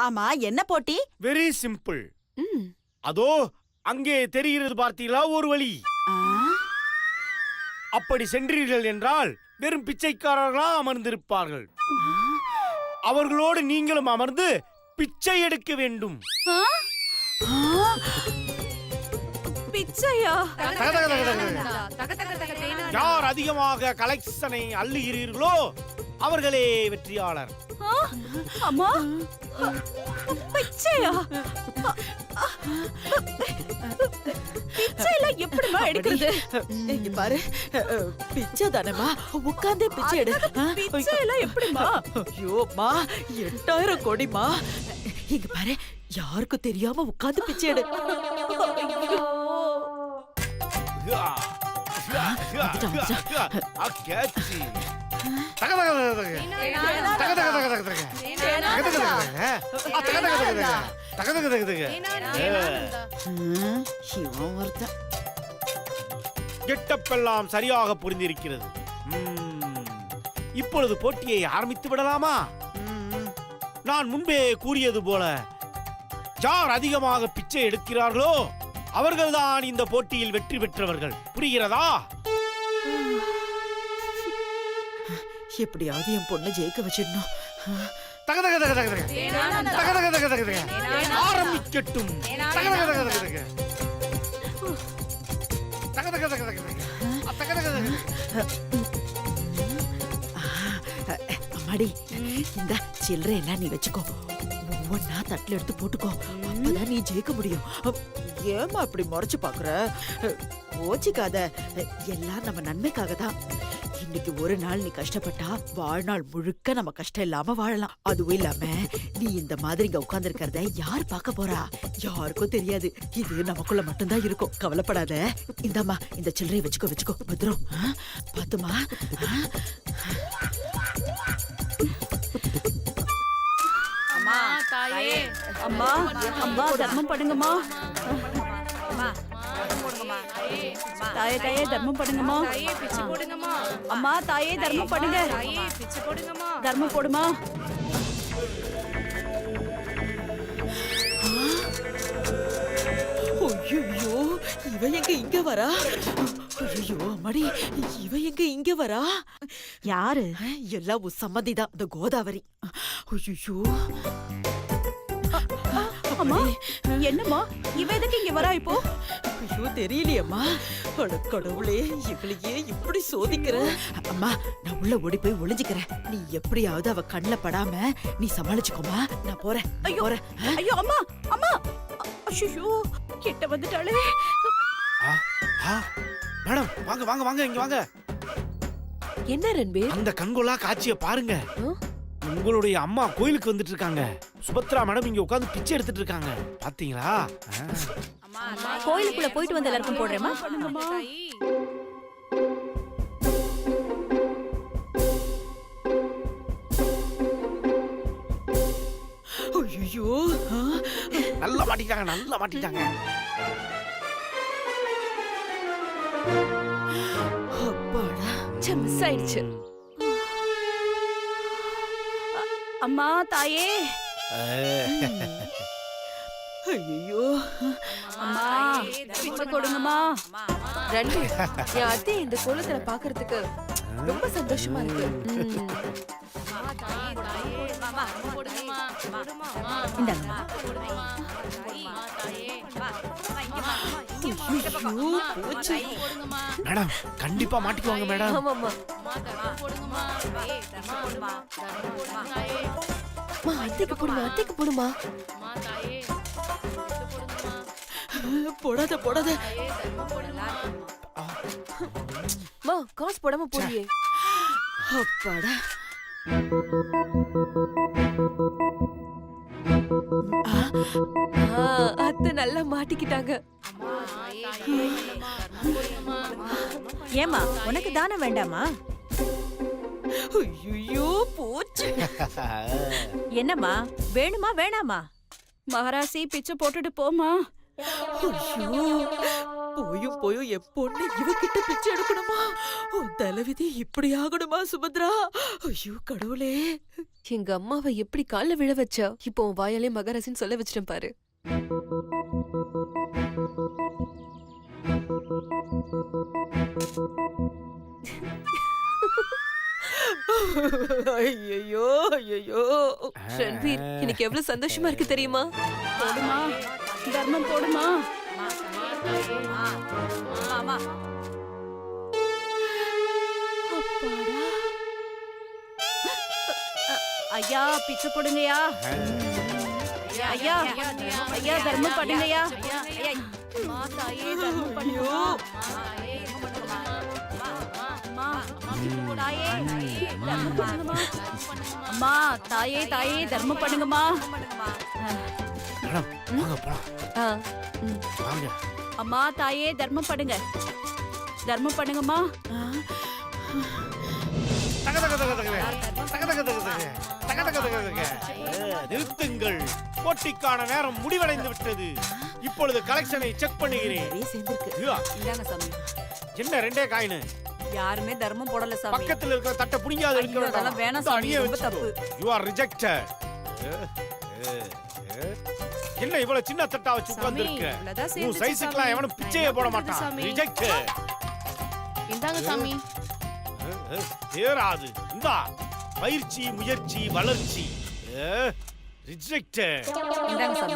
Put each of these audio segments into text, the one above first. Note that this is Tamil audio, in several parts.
ஆமா, என்ன போட்டி? Very simple. அதோ அங்கே தெரிகிறது பார்த்தீங்களா ஒரு வழி. அப்படி சென்றீர்கள் என்றால் வெறும் பிச்சைக்காரர்களா அமர்ந்திருப்பார்கள். அவர்களோடு நீங்களும் அமர்ந்து பிச்சை எடுக்க வேண்டும். பிச்சையா? யார் அதிகமாக கலெக்ஷனை அள்ளுகிறீர்களோ அவர்களே வெற்றியாளர். அம்மா, பிச்சையா? பிச்சைல எப்படிமா எடுக்கிறது? இங்க பாரு, பிச்சை தானேமா, உட்கார்ந்தே பிச்சை எடு. பிச்சைல எப்படிமா? ஐயோமா, 8000 கோடிமா. இங்க பாரு, யாருக்கும் தெரியாம உட்கார்ந்து பிச்சை எடு. கெட்டப்பெல்லாம் சரியாக புரிந்திருக்கிறது. இப்பொழுது போட்டியை ஆரம்பித்து விடலாமா? நான் முன்பே கூறியது போல யார் அதிகமாக பிச்சை எடுக்கிறார்களோ அவர்கள்தான் இந்த போட்டியில் வெற்றி பெற்றவர்கள். புரிகிறதா? எப்படியாவது என் பொண்ணு ஜெயிக்க வச்சிடணும். ஆரம்பிக்கட்டும். அம்மாடி, இந்த சில்லறை எல்லாம் நீ வச்சுக்கோ. ஒவ்வொன்னா தட்டுல எடுத்து போட்டுக்கோ. அப்பதான் நீ ஜெயிக்க முடியும். ஏமா இப்படி முறைச்சு பாக்குற? கோச்சிக்காத, எல்லாம் நம்ம நன்மைக்காக தான். இன்னைக்கு ஒரு நாள் நீ கஷ்டப்பட்டா வாழ்நாள் முழுக்க நம்ம கஷ்டம் இல்லாம வாழலாம். அதுவும் இல்லாம நீ இந்த மாதிரி இங்க உட்கார்ந்து இருக்கிறத யார் பார்க்க போறா? யாருக்கும் தெரியாது. இது நமக்குள்ள மட்டும்தான் இருக்கும். கவலைப்படாத. இந்தாம்மா, இந்த சில்லறையை வச்சுக்கோ பத்திரம். பாத்துமா. அம்மா, தாயே, அம்மா, அம்மா தர்மம் பண்ணுங்கம்மா. தாயே, தாயே தர்மம் பண்ணுங்கம்மா. அம்மா, தாயே தர்மம் பண்ணுங்க. தர்மம் போடுமா. ஐயோ, இவ எங்க இங்க வரா? ஐயோ அம்மாடி, இவ எங்க இங்க வரா? யாரு? எல்லாம் உன் சம்மதிதான், இந்த கோதாவரி. ஐயோ அம்மா, என்னம்மா இவ எதுக்கு இங்க வரா இப்போ? ஐயோ தெரியலையம்மா. கடவுளே, இவளையே இப்படி சோதிக்கிற. அம்மா, நான் உள்ள ஓடி போய் ஒளிஞ்சுக்கிறேன். நீ எப்படியாவது அவ கண்ணுல படாம நீ சமாளிச்சுக்கோமா. நான் போறேன். ஐயோ ஐயோ, அம்மா அம்மா. ஐயோ, கிட்ட வந்துட்டாளே. மேடம், வாங்க வாங்க வாங்க, இங்க வாங்க. என்ன ரன்பீர்? அந்த கண்கொள்ளா காட்சியை பாருங்க. உங்களுடைய அம்மா கோயிலுக்கு வந்துட்டு இருக்காங்க. சுபத்ரா மேடம் இங்க உட்கார்ந்து பிச்சை எடுத்துட்டு இருக்காங்க. பாத்தீங்களா? கோயிலுக்குள்ள போயிட்டு வந்து எல்லாருக்கும் போடுறேமா. ஐயோ, நல்லா மாட்டிட்டாங்க, நல்லா மாட்டிட்டாங்க. அப்பாடா, மிஸ் ஆயிடுச்சு. அம்மா, தாயே. ஐயோ அம்மா, பிச்சை கொடுங்கம்மா. ரன்பீர், என் அத்தை இந்த கோலத்துல பாக்குறதுக்கு ரொம்ப சந்தோஷமா இருக்கு. இந்தாங்கம்மா. மேடம், கண்டிப்பா மாட்டிக்குவாங்க மேடம். ஆமாமா. அத்தைக்கு போடுமா, அத்தைக்கு போடுமா. போடாத போடாத. காசு போடாம போறியே. அப்பாடா. அத்தை நல்லா மாட்டிக்கிட்டாங்க. ஏமா, உனக்கு தானே வேண்டாமா? ஐயோ போச்சு. என்னம்மா, வேணுமா வேணாமா? மகாராசி, பிச்சை போட்டுட்டு போமா. ஐயோ, போயும் என் பொண்ணு இவகிட்ட பிச்சை எடுக்கணுமா? உன் தலைவிதி இப்படி ஆகணுமா சுபத்ரா? ஐயோ கடவுளே! எங்க அம்மாவை எப்படி கால்ல விழ வச்சா, இப்போ உன் வாயாலே மகாராசின்னு சொல்ல வச்சிட்டேன் பாரு. ஐயோ ஐயோ! ரன்வீர், எனக்கு எவ்வளவு சந்தோஷமா இருக்கு தெரியுமா? போடுமா தர்மம் போடுமா. அப்பாடா. ஐயா பிச்சை போடுங்கய்யா. ஐயா ஐயா தர்மம் பண்ணுங்கய்யா. ஐயா அம்மா தாயே தர்மம் பண்ணுங்கம்மா. அம்மா தாயே தாயே தர்மம் பண்ணுங்கம்மா. மேடம் வாங்க போலாம். ஆ, வாங்க. அம்மா தாயே தர்மம் பண்ணுங்க. தர்மம் பண்ணுங்கம்மா. தக தக தக தக தக தக தக தக தக தக தக தக. நிறுத்துங்கள். போட்டிக்கான நேரம் முடிவடைந்து விட்டது. இப்பொழுது கலெக்ஷனை செக் பண்ணுகிறேன். நிறைய சேர்ந்திருக்கு. ஐயா, இந்தாங்க சாமி. என்ன ரெண்டே காயின்? யாருமே தர்மம் போடல சாமி. பக்கத்துல இருக்கிற தட்டை புடிங்காத ஐயோ, அதெல்லாம் வேணாம் சாமி, ரொம்ப தப்பு. You are rejected. என்ன இவ்வளவு சின்ன தட்டா வச்சு சாமி, உட்கார்ந்திருக்க? இவ்வளவுதான் உன் சேர்ந்துச்சு சைஸுக்குலாம் சாமி. எவனும் பிச்சையே நான் போட என்ன மாட்டான். பண்றது சாமி? Rejected. இந்தாங்க சாமி. தேராது. இந்தா பயிற்சி முயற்சி வளர்ச்சி. ரிஜெக்டட். இந்தாங்க சாமி.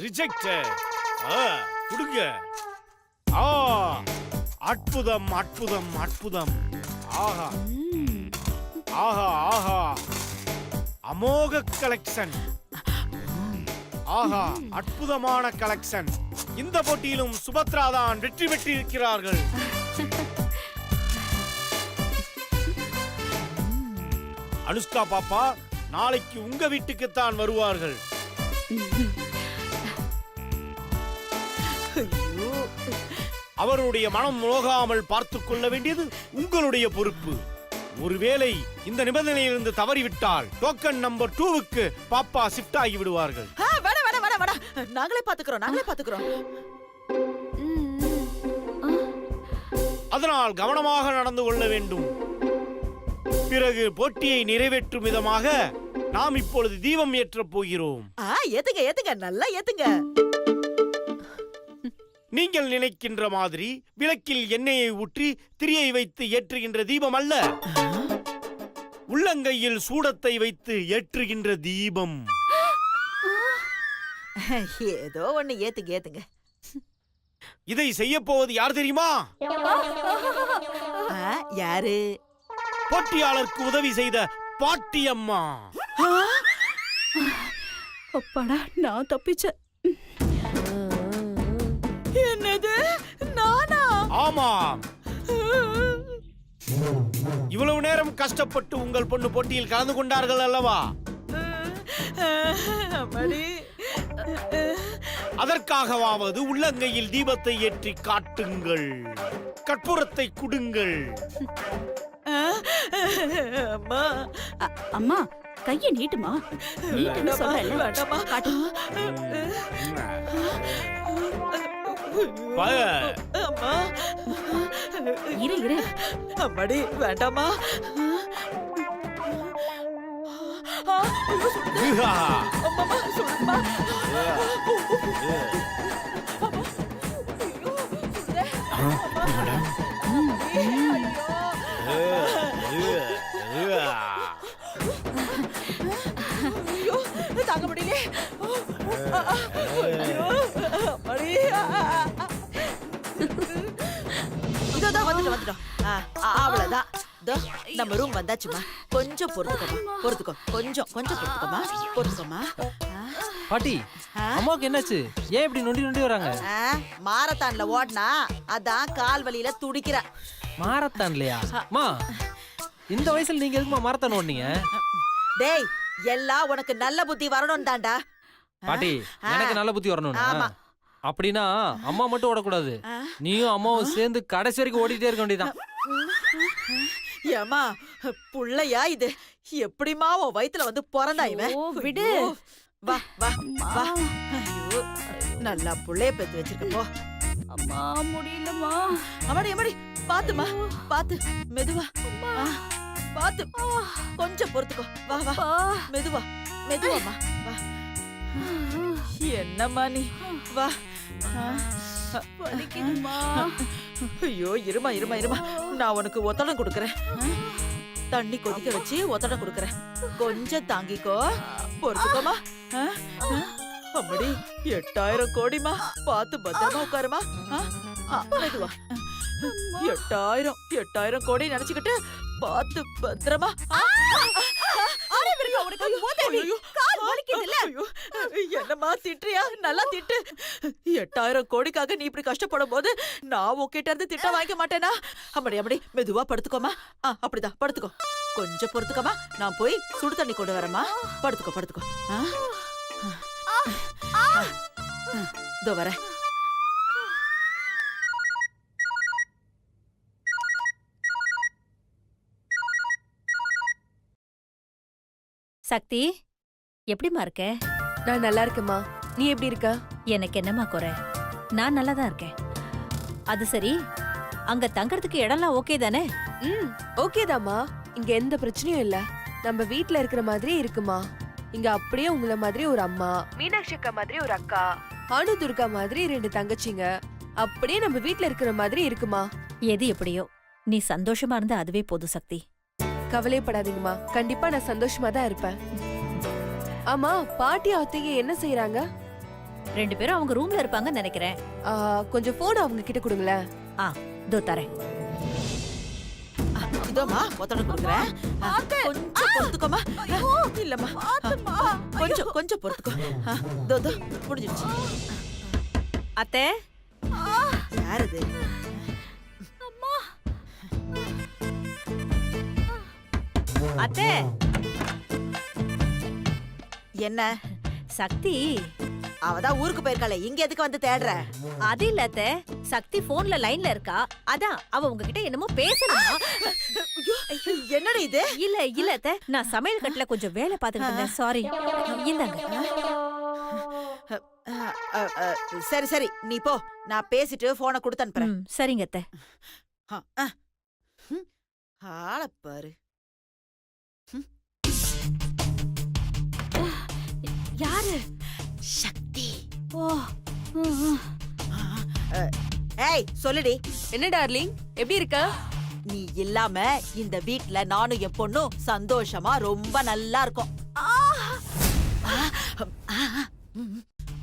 ரிஜெக்டட். குடுங்க. அற்புதம் அற்புதம் அற்புதம். ஆஹா ஆஹா ஆஹா. அமோக கலெக்ஷன். ஆஹா அற்புதமான கலெக்ஷன். இந்த போட்டியிலும் சுபத்ரா தான் வெற்றி பெற்றிருக்கிறார்கள். அனுஷ்கா பாப்பா நாளைக்கு உங்க வீட்டுக்குத்தான் வருவார்கள். ஐயோ! அவருடைய மனம் நோகாமல் பார்த்துக் கொள்ள வேண்டியது உங்களுடைய பொறுப்பு. ஒருவேளை இந்த நிபந்தனையிலிருந்து தவறிவிட்டால் டோக்கன் நம்பர் 2க்கு பாப்பா ஷிஃப்ட் ஆகி விடுவார்கள். வேணா வேணா வேணா வேணா. நாங்களே பாத்துக்கிறோம். அதனால் கவனமாக நடந்து கொள்ள வேண்டும். பிறகு போட்டியை நிறைவேற்றும் விதமாக நாம் இப்பொழுது தீபம் ஏற்றப் போகிறோம். ஏத்துங்க நல்லா ஏத்துங்க. நீங்கள் நினைக்கின்ற மாதிரி விளக்கில் எண்ணெயை ஊற்றி திரியை வைத்து ஏற்றுகின்ற தீபம் அல்ல. உள்ளங்கையில் சூடத்தை வைத்து ஏற்றுகின்ற தீபம். ஏதோ ஒண்ணு ஏத்துங்க. இதை செய்ய போவது யார் தெரியுமா? யாரு? போட்டியாளருக்கு உதவி செய்த பாட்டியம்மா. அப்பாடா நான் தப்பிச்சேன். என்னது? நானா? ஆமாம். இவ்வளவு நேரம் கஷ்டப்பட்டு உங்கள் பொண்ணு போட்டியில் கலந்து கொண்டார்கள் அல்லவா? அம்மாடி. அதற்காகவாவது உள்ளங்கையில் தீபத்தை ஏற்றி காட்டுங்கள். கற்பூரத்தை குடுங்கள். அம்மா அம்மா கைய நீட்டுமா. நீட்டுன்னு சொல்றேன்ல. வேண்டாமா. காட்டு. அம்மா இரு அம்மாடி வேண்டாமா. அம்மா சொல்லுமா. ஐயோ தாங்க முடியல. இதோதான் வந்துட்டோம். அவ்வளவுதான். நம்ம ரூம் வந்தாச்சுமா. கொஞ்சம் பொறுத்துக்கோ. கொஞ்சம் பொறுத்துக்கோமா. பாட்டி, அம்மாவுக்கு என்னாச்சு? ஏன் இப்படி நொண்டி வராங்க? மாரத்தான்ல ஓடனா அதான் கால் வலியில துடிக்கிற. மாரத்தான்லையா? அம்மா, இந்த வயசுல நீங்க எதுக்குமா மாரத்தான் ஓடுனீங்க? டேய், எல்லாம் உனக்கு நல்ல புத்தி வரணும் தான்டா. பாட்டி, எனக்கு நல்ல புத்தி வரணும். ஆமா. அப்படின்னா அம்மா மட்டும் ஓடக்கூடாது, நீயும் அம்மாவும் சேர்ந்து கடைசி வரைக்கும் ஓடிட்டே இருக்க வேண்டியதான். ஏமா புள்ளையா இது? எப்படிமா உன் வயித்துல வந்து பிறந்தா இவன்? விடு. வா வா வா. ஐயோ, நல்லா புள்ளைய பெத்து வச்சிருக்க போ. அம்மா முடியலம்மா. அம்மாடி பாத்துமா, பாத்து மெதுவா. பாத்து கொஞ்சம் பொறுத்துக்கோ. வா வா மெதுவா மெதுவாமா வா. என்னம்மா நீ வா. வலிக்குதும்மா. ஐயோ இருமா இருமா இருமா, நான் உனக்கு ஒத்தடம் கொடுக்கறேன். தண்ணி கொதிக்க வச்சு ஒத்தடம் கொடுக்கறேன். கொஞ்சம் தாங்கிக்கோ, பொறுத்துக்கோமா. அம்மாடி 8000 கோடிமா, பாத்து பத்திரமா உட்காருமா. மெதுவா. 8000 கோடி நினைச்சுக்கிட்டு பாத்து பத்திரமா. என்னமா திட்டுறியா? நல்லா திட்டு. 8000 கோடிக்காக நீ இப்படி கஷ்டப்படும் போது நான் உன்கிட்ட இருந்து திட்டம் வாங்கிக்க மாட்டேனா? அப்படி மெதுவா படுத்துக்கோமா. அப்படிதான் படுத்துக்கோ. கொஞ்சம் பொறுத்துக்கோமா, நான் போய் சுடு தண்ணி கொண்டு வரேம்மா. படுத்துக்கோ. இதோ வரேன். சக்தி, எப்படிம்மா இருக்க? நான் நல்லா இருக்கேம்மா. நீ எப்படி இருக்க? எனக்கு என்னம்மா குறை? நான் நல்லா தான் இருக்கேன். அது சரி, அங்க தங்கறதுக்கு இடம்லாம் ஓகே தானே? ஓகேதாம்மா. இங்க எந்த பிரச்சனையும் இல்ல. நம்ம வீட்ல இருக்கிற மாதிரியே இருக்குமா. இங்க அப்படியே உங்கள மாதிரி ஒரு அம்மா, மீனாட்சி அக்கா மாதிரி ஒரு அக்கா, அனு துர்கா மாதிரி 2 தங்கச்சிங்க, அப்படியே நம்ம வீட்ல இருக்கிற மாதிரி இருக்குமா. எது எப்படியோ நீ சந்தோஷமா இருந்தா அதுவே போதும் சக்தி. கவலைப்படாதீங்கம்மா, கண்டிப்பா நான் சந்தோஷமா தான் இருப்பேன். ஆமா, பாட்டி அத்தைங்க என்ன செய்யறாங்க? 2 பேரும் அவங்க ரூம்ல இருப்பாங்கன்னு நினைக்கிறேன். கொஞ்சம் போன் அவங்க கிட்ட கொடுங்களேன். இதோ தரேன். இதோமா ஒத்தடம் கொடுக்கறேன். கொஞ்சம் பொறுத்துக்கோமா. இல்லம்மா, கொஞ்சம் பொறுத்துக்கோ. இதோ முடிஞ்சிடுச்சு. அத்தை, யார் இது? அத்தை. என்ன சக்தி அவதான் ஊருக்கு போயிருக்காளே, இங்க எதுக்கு வந்து தேடுற? அது இல்ல அத்தை, சக்தி போன்ல லைன்ல இருக்கா. அதான் அவ உங்ககிட்ட என்னமோ பேசணுமா. என்னடி இது? இல்ல அத்தை, நான் சமையல் கட்டுல கொஞ்சம் வேலை பார்த்துக்கிட்டு இருந்தேன். சாரி. இந்தாங்க. சரி நீ போ, நான் பேசிட்டு போனை கொடுத்து அனுப்புறேன். சரிங்க அத்தை. ஆளப்பாரு. யாரு? சக்தி. ஓ. ஏய் சொல்லுடி. என்ன டார்லிங், எப்படி இருக்க? நீ இல்லாம இந்த வீட்ல நானும் என் பொண்ணும் சந்தோஷமா ரொம்ப நல்லா இருக்கும்.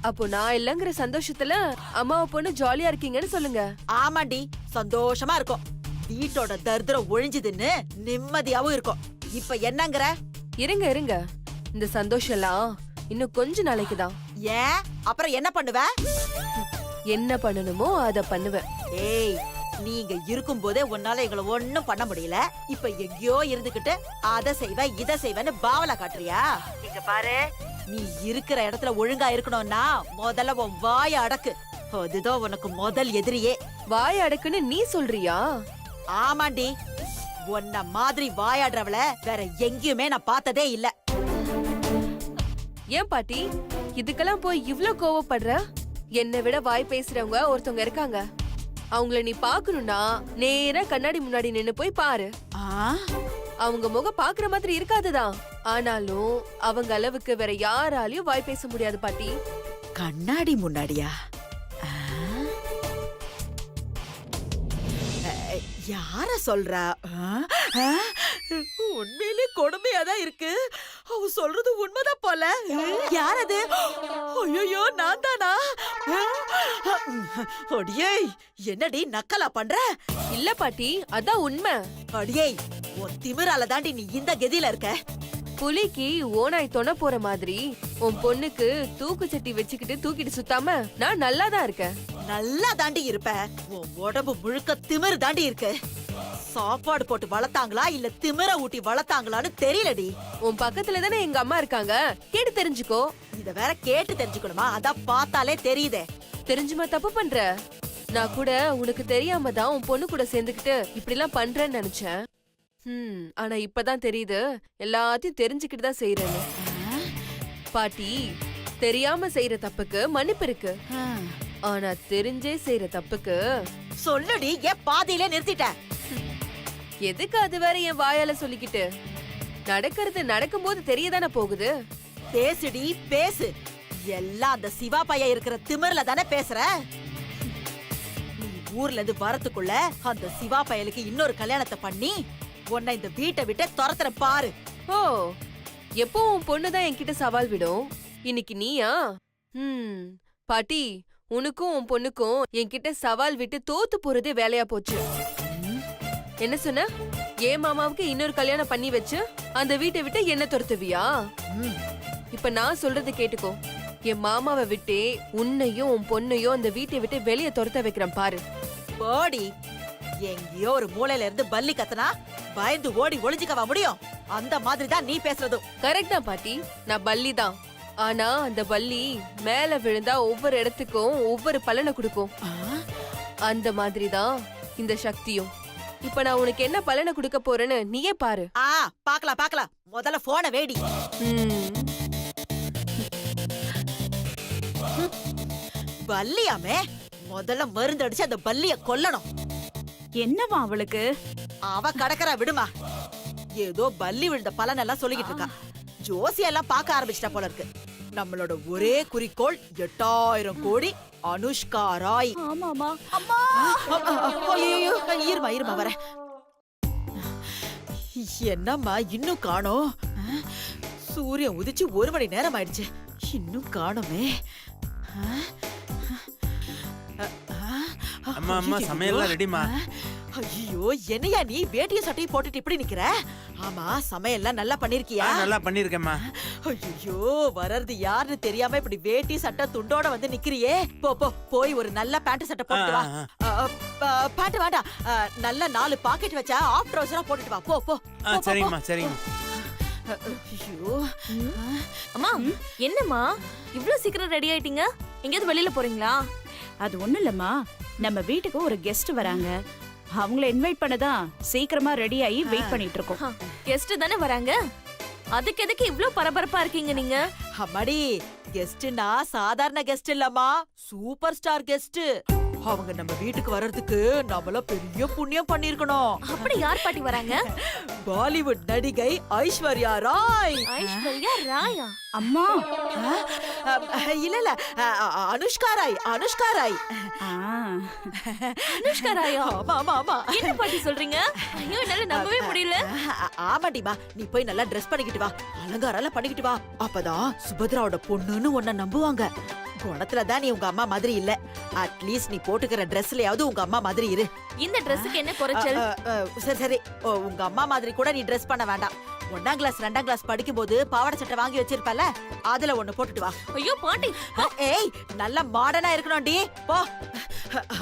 அப்போ நான் இல்லங்கிற சந்தோஷத்துல அம்மாவை பொண்ணு ஜாலியா இருக்கீங்கன்னு சொல்லுங்க. ஆமாண்டி, சந்தோஷமா இருக்கும். வீட்டோட தரித்திரம் ஒழிஞ்சுதுன்னு நிம்மதியாவும் இருக்கும். இப்ப என்னங்கற? இருங்க, இந்த சந்தோஷம் எல்லாம் இன்னும் கொஞ்ச நாளைக்கு தான். ஏன்? அப்புறம் என்ன பண்ணுவ? என்ன பண்ணணுமோ அத பண்ணுவேன். ஏய், நீங்க இருக்கும் போதே உன்னால எங்களை ஒண்ணும் பண்ண முடியல. இப்ப எங்கேயோ இருந்துகிட்டு அத செய்வ இத செய்வேன்னு பாவலா காட்டுறியா? இங்க பாரு, நீ இருக்கிற இடத்துல ஒழுங்கா இருக்கணும்னா முதல்ல உன் வாய அடக்கு. அதுதான் உனக்கு முதல் எதிரியே. வாய் அடக்குன்னு நீ சொல்றியா? ஆமாண்டி, உன்ன மாதிரி வாயாடுறவள வேற எங்கேயுமே நான் பார்த்ததே இல்ல. ஏன் பாட்டி இதுக்கெல்லாம் போய் இவ்ளோ கோவப்படுற? என்னை விட வாய் பேசுறவங்க ஒருத்தவங்க இருக்காங்க. அவங்கள நீ பாக்கணும்னா நேரா கண்ணாடி முன்னாடி நின்னு போய் பாரு. அவங்க முகம் பாக்குற மாதிரி இருக்காதுதான், ஆனாலும் அவங்க அளவுக்கு வேற யாராலையும் வாய் பேச முடியாது பாட்டி. கண்ணாடி முன்னாடியா? யார சொல்றா? உண்மையிலே கொடுமையாதான் இருக்கு. அவ சொல்றது உண்மைதான் போல. யார் அது? ஐயோ, நான் தானா? அடியே, என்னடி நக்கலா பண்ற? இல்ல பாட்டி, அதான் உண்மை. அடியே, உன் திமிரால தாண்டி நீ இந்த கதியில இருக்க. புலிக்கு ஓனாய் தொண போற மாதிரி உன் பொண்ணுக்கு தூக்கு சட்டி வச்சுக்கிட்டு தூக்கிட்டு சுத்தாம நான் நல்லாதான் இருக்கேன். நல்லா தாண்டி இருப்ப. உன் உடம்பு முழுக்க திமிரு தாண்டி இருக்கு. சாப்பாடு போட்டு வளர்த்தாங்களா இல்ல திமிர ஊட்டி வளர்த்தாங்களான்னு தெரியலடி. உன் பக்கத்துல தானே எங்க அம்மா இருக்காங்க, கேட்டு தெரிஞ்சுக்கோ. இத வேற கேட்டு தெரிஞ்சுக்கணுமா? அதான் பார்த்தாலே தெரியுதே. தெரிஞ்சுமா தப்பு பண்ற? நான் கூட உனக்கு தெரியாம தான் உன் பொண்ணு கூட சேர்ந்துக்கிட்டு இப்படி எல்லாம் பண்றேன்னு நினைச்சேன். ஆனா இப்பதான் தெரியுது எல்லாத்தையும் தெரிஞ்சுக்கிட்டு தான் செய்யறேன்னு. பாட்டி, தெரியாம செய்யற தப்புக்கு மன்னிப்பு இருக்கு. ஆனா தெரிஞ்சே செய்யற தப்புக்கு சொல்லுடி, ஏன் பாதியிலே நிறுத்திட்ட? எதுக்கு அது வேற என் வாயால சொல்லிக்கிட்டு? நடக்கிறது நடக்கும்போது தெரியதானே போகுது. பேசுடி பேசு. எல்லாம் அந்த சிவா பையன் இருக்கிற திமிர்ல தானே பேசுற. நீ ஊர்ல இருந்து வரதுக்குள்ள அந்த சிவா பையலுக்கு இன்னொரு கல்யாணத்தை பண்ணி உன்னை இந்த வீட்டை விட்டு துரத்துற பாரு. ஓ, எப்போ உன் பொண்ணுதான் என்கிட்ட சவால் விடும், இன்னைக்கு நீயா? பாட்டி, உனக்கும் உன் பொண்ணுக்கும் என்கிட்ட சவால் விட்டு தோத்து போறதே வேலையா போச்சு. என்ன சொன்ன? ஏன் மாமாவுக்கு இன்னொரு கல்யாணம் பண்ணி வச்சு அந்த வீட்டை விட்டு என்ன துரத்துவியா? இப்ப நான் சொல்றது கேட்டுக்கோ. என் மாமாவை விட்டு உன்னையும் உன் பொண்ணையும் அந்த வீட்டை விட்டு வெளியே துரத்த வைக்கிறேன் பாரு. போடி. எங்கேயோ ஒரு மூலையில இருந்து பல்லி கத்தனா பயந்து ஓடி ஒளிஞ்சுக்கவா முடியும்? அந்த மாதிரி தான் நீ பேசுறதும். கரெக்ட் தான் பாட்டி, நான் பல்லி தான். ஆனா அந்த பல்லி மேல விழுந்தா ஒவ்வொரு இடத்துக்கும் ஒவ்வொரு பலனை கொடுக்கும். அந்த மாதிரி தான் இந்த சக்தியும். இப்ப நான் உனக்கு என்ன பலனை கொடுக்க போறேன்னு நீயே பாரு. பாக்கலாம் பாக்கலாம். முதல்ல போனை வேடி. பல்லியாமே, முதல்ல மருந்து அடிச்சு அந்த பல்லிய கொல்லணும். என்னவா அவளுக்கு? அவ கடக்கறா, விடுமா. ஏதோ பல்லி விழுந்த பலனெல்லாம் சொல்லிக்கிட்டு இருக்கா. ஜோசியெல்லாம் பார்க்க ஆரம்பிச்சிட்டா போல இருக்கு. நம்மளோட ஒரே குறிக்கோள் 8000 கோடி அனுஷ்கா ராய். ஆமாமா. அம்மா, ஐயோ, இருமா வர. என்னம்மா இன்னும் காணோம்? சூரியன் உதிச்சு 1 மணி நேரம் ஆயிடுச்சு, இன்னும் காணோமே. அம்மா அம்மா சமையல்லாம் ரெடிமா. ஐயோ, என்னையா நீ வேட்டிய சட்டையும் போட்டுட்டு இப்படி நிக்கிற? ஆமா, சமையல்லாம் நல்லா பண்ணிருக்கியா? நல்லா பண்ணிருக்கேம்மா. ஐயோ, வர்றது யாருன்னு தெரியாம இப்படி வேட்டி சட்டை துண்டோட வந்து நிக்கிறியே. போய் ஒரு நல்ல பேண்ட் சட்டை போட்டு வா. பேண்ட் வேண்டாம், நல்ல 4 பாக்கெட் வச்சா ஆஃப் ட்ரவுசரா போட்டுட்டு வா. போ. சரிங்கம்மா சரிங்க. ஐயோ, அம்மா, என்னம்மா இவ்ளோ சீக்கிரம் ரெடி ஆயிட்டீங்க? எங்கயாவது வெளியில போறீங்களா? அது ஒண்ணும் இல்லம்மா, நம்ம வீட்டுக்கு ஒரு கெஸ்ட் வராங்க. அவங்கள இன்வைட் பண்ணதான் சீக்கிரமா ரெடி ஆகி வெயிட் பண்ணிட்டு இருக்கோம். கெஸ்ட் தானே வராங்க, அதுக்கு எதுக்கு இவ்ளோ பரபரப்பா இருக்கீங்க நீங்க? அம்மாடி, கெஸ்ட்னா சாதாரண கெஸ்ட் இல்லம்மா, சூப்பர் ஸ்டார் கெஸ்ட். அவங்க நம்ம வீட்டுக்கு வர்றதுக்கு நம்மள பெரிய புண்ணியம் பண்ணிருக்கணும். அப்படி யார் பாட்டி வராங்க? பாலிவுட் நடிகை ஐஸ்வர்யா ராய். ஐஸ்வர்யா ராயா? அம்மா, இல்ல அனுஷ்கா ராய். அனுஷ்கா ராய். அனுஷ்கா ராயா? ஆமா. என்ன பாட்டி சொல்றீங்க? ஐயோ, என்னால நம்பவே முடியல. ஆமாடிமா, நீ போய் நல்லா ட்ரெஸ் பண்ணிக்கிட்டு வா, அலங்காரம் எல்லாம் பண்ணிக்கிட்டு வா. அப்பதான் சுபத்ராவோட பொண்ணுன்னு உன்னை நம்புவாங்க. குணத்துல தான் நீ உங்க அம்மா மாதிரி இல்ல, அட்லீஸ்ட் நீ போட்டுக்கிற ட்ரெஸ்லயாவது உங்க அம்மா மாதிரி இரு. இந்த ட்ரெஸ்ஸுக்கு என்ன குறைச்சல்? சரி, உங்க அம்மா மாதிரி கூட நீ ட்ரெஸ் பண்ண வேண்டாம். 1ஆம் கிளாஸ் 2ஆம் கிளாஸ் படிக்கும் போது பாவாடை சட்டை வாங்கி வச்சிருப்பல, அதுல ஒண்ணு போட்டுட்டு வா. ஐயோ பாட்டி, ஏய், நல்ல மாடர்னா இருக்கணும்டி. போ.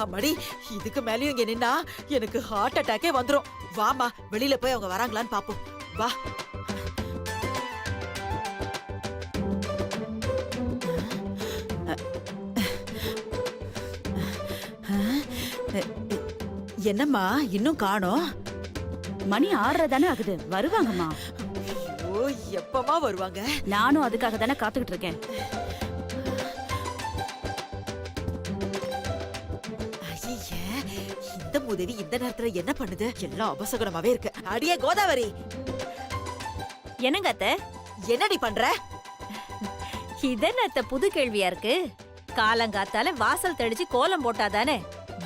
அம்மாடி, இதுக்கு மேலயும் இங்க நின்னா எனக்கு ஹார்ட் அட்டாக்கே வந்துரும். வாமா, வெளியில போய் அவங்க வராங்களான்னு பாப்போம். வா. என்னம்மா இன்னும் காணோம்? மணி 6:30 தானே ஆகுது, வருவாங்கம்மா. ஐயோ, எப்பமா வருவாங்க? நானும் அதுக்காக தானே காத்துக்கிட்டு இருக்கேன். ஐயே, இந்த முதவி இந்த நேரத்துல என்ன பண்ணுது? எல்லாம் அபசகுணமாவே இருக்கு. அடியே கோதாவரி, என்னங்க அத்தை? என்னடி பண்ற? இதென்ன அத்தை புது கேள்வியா இருக்கு? காலங்காத்தால வாசல் தெளிச்சு கோலம் போட்டாதானே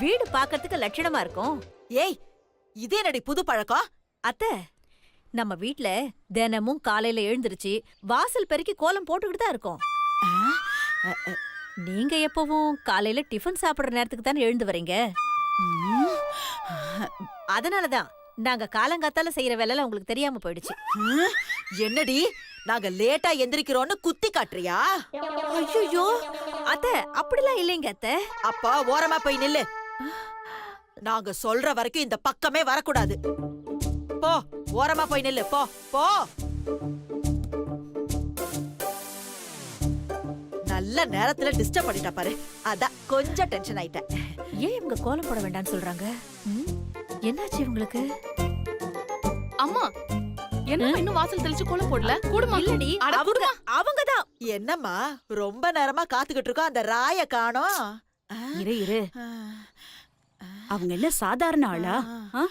வீடு பாக்கிறதுக்கு லட்சணமா இருக்கும். ஏய், இதே என்னடி புது பழக்கம்? அத்தை, நம்ம வீட்ல தினமும் காலையில எழுந்திருச்சு வாசல் பெருக்கி கோலம் போட்டுக்கிட்டு தான் இருக்கோம். நீங்க எப்பவும் காலையில டிஃபன் சாப்பிடுற நேரத்துக்கு தானே எழுந்து வரீங்க. அதனாலதான் நாங்க காலங்காத்தால செய்யற வேலைல உங்களுக்கு தெரியாம போயிடுச்சு. என்னடி, நாங்க லேட்டா எந்திரிக்கிறோம்னு குத்தி காட்டுறியா? ஐயோ அத்தை, அப்படிலாம் இல்லைங்க அத்தை. அப்பா ஓரமா போய் நில்லு. நாங்க சொல்ற வரைக்கும் இந்த பக்கமே வரக்கூடாது. போ, ஓரமா போய் நில்லு. போ. நல்ல நேரத்துல டிஸ்டர்ப் பண்ணிட்டா பாரு, அதான் கொஞ்சம் டென்ஷன் ஆயிட்டேன். ஏன் இவங்க கோலம் போட வேண்டாம்னு சொல்றாங்க? என்னாச்சு இவங்களுக்கு? அம்மா, என்ன இன்னும் வாசல் தெளிச்சு கோலம் போடல? கூடுமா? இல்லடி, அட, கூடுமா? அவங்கதான் என்னம்மா ரொம்ப நேரமா காத்துக்கிட்டு இருக்கோம், அந்த ராய காணோம். இரு இரு அவங்க என்ன சாதாரண ஆளா ஆ?